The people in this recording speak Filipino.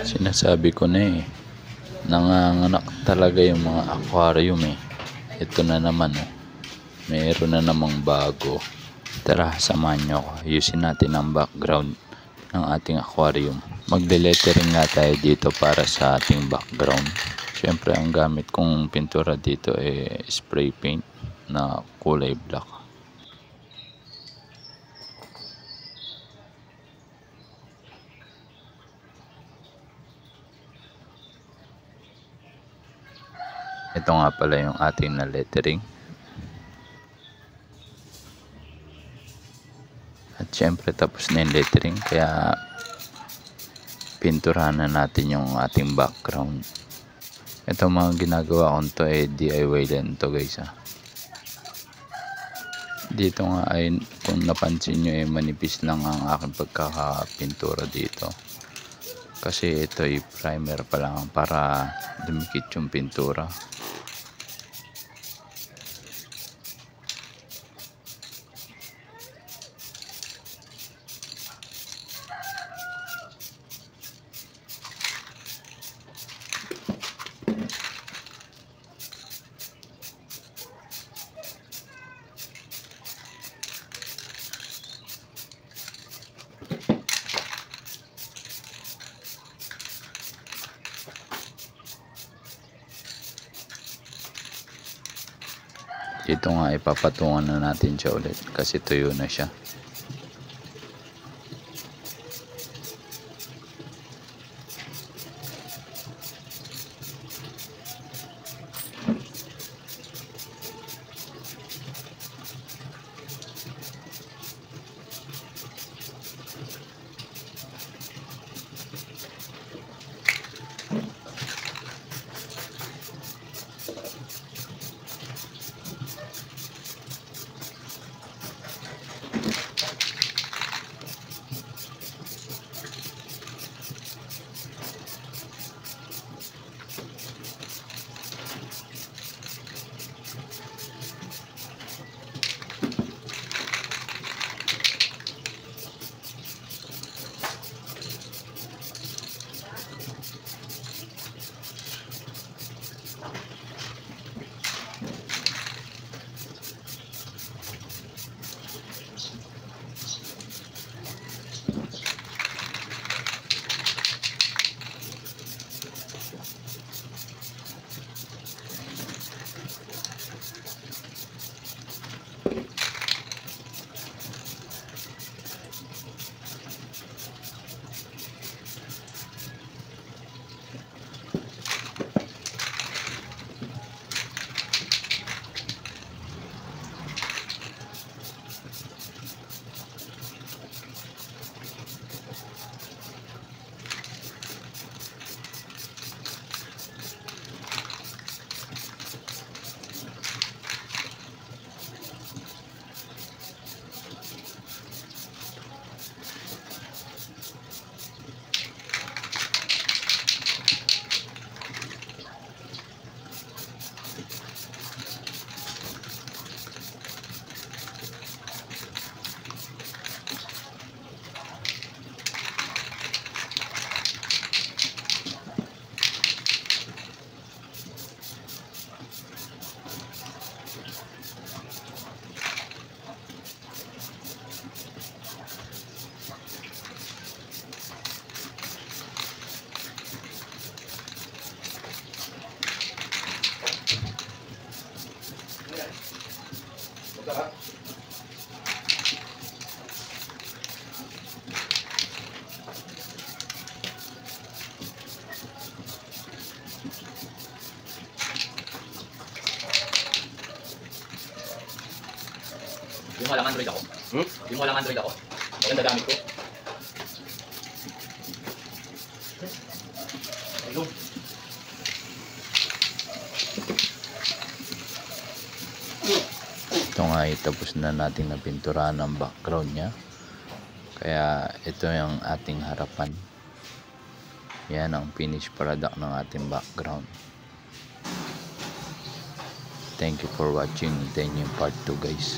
Sinasabi ko na eh, nanganganak talaga yung mga aquarium eh. Ito na naman oh, mayroon na namang bago. Tara, samahan nyo ako, ayusin natin ang background ng ating aquarium. Magle-lettering nga tayo dito para sa ating background. Siyempre ang gamit kong pintura dito eh spray paint na kulay black. Ito nga pala yung ating na lettering. At syempre tapos na yung lettering, kaya pinturahan na natin yung ating background. Ito mga ginagawa ko to ay DIY din to guys ha. Dito nga ay kung napansin nyo ay manipis lang ang aking pagkakapintura dito. Kasi ito ay primer pa lang para dumikit yung pintura. Dito nga ipapatungan na natin siya ulit kasi tuyo na siya. Yung walang Android ako. Yung walang Android ako. Maganda gamit ko. Ayun. Ito nga tapos na natin na pinturahan ang background niya. Kaya ito yung ating harapan. Yan ang finished product ng ating background. Thank you for watching. Then yung part 2 guys.